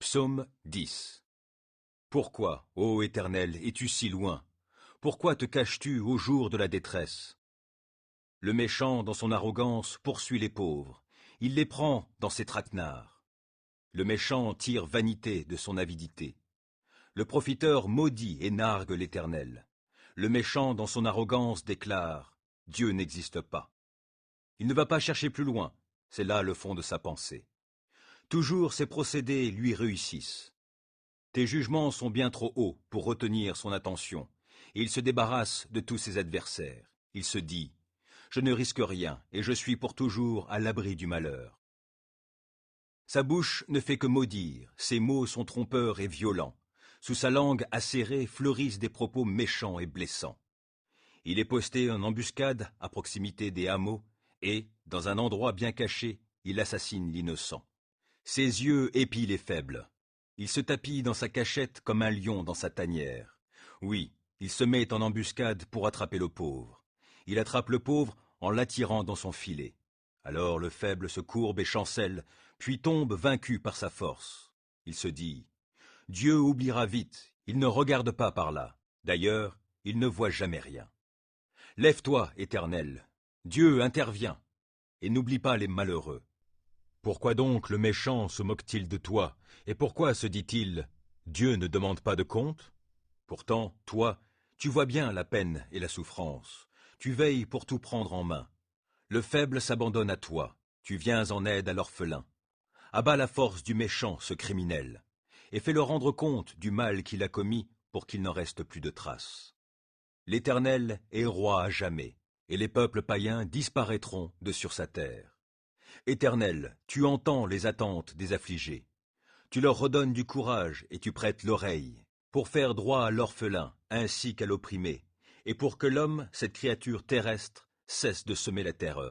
Psaume 10. Pourquoi, ô Éternel, es-tu si loin? Pourquoi te caches-tu au jour de la détresse? Le méchant, dans son arrogance, poursuit les pauvres. Il les prend dans ses traquenards. Le méchant tire vanité de son avidité. Le profiteur maudit et nargue l'Éternel. Le méchant, dans son arrogance, déclare « Dieu n'existe pas ». Il ne va pas chercher plus loin, c'est là le fond de sa pensée. Toujours ses procédés lui réussissent. Tes jugements sont bien trop hauts pour retenir son attention, et il se débarrasse de tous ses adversaires. Il se dit « Je ne risque rien, et je suis pour toujours à l'abri du malheur ». Sa bouche ne fait que maudire, ses mots sont trompeurs et violents. Sous sa langue acérée fleurissent des propos méchants et blessants. Il est posté en embuscade à proximité des hameaux, et, dans un endroit bien caché, il assassine l'innocent. Ses yeux épient les faibles. Il se tapit dans sa cachette comme un lion dans sa tanière. Oui, il se met en embuscade pour attraper le pauvre. Il attrape le pauvre en l'attirant dans son filet. Alors le faible se courbe et chancelle, puis tombe vaincu par sa force. Il se dit « Dieu oubliera vite, il ne regarde pas par là. D'ailleurs, il ne voit jamais rien. Lève-toi, Éternel, Dieu intervient, et n'oublie pas les malheureux. Pourquoi donc le méchant se moque-t-il de toi, et pourquoi se dit-il « Dieu ne demande pas de compte » Pourtant, toi, tu vois bien la peine et la souffrance, tu veilles pour tout prendre en main. Le faible s'abandonne à toi, tu viens en aide à l'orphelin. Abats la force du méchant, ce criminel, et fais-le rendre compte du mal qu'il a commis pour qu'il n'en reste plus de traces. L'Éternel est roi à jamais, et les peuples païens disparaîtront de sur sa terre. Éternel, tu entends les attentes des affligés. Tu leur redonnes du courage et tu prêtes l'oreille, pour faire droit à l'orphelin ainsi qu'à l'opprimé, et pour que l'homme, cette créature terrestre, cesse de semer la terreur.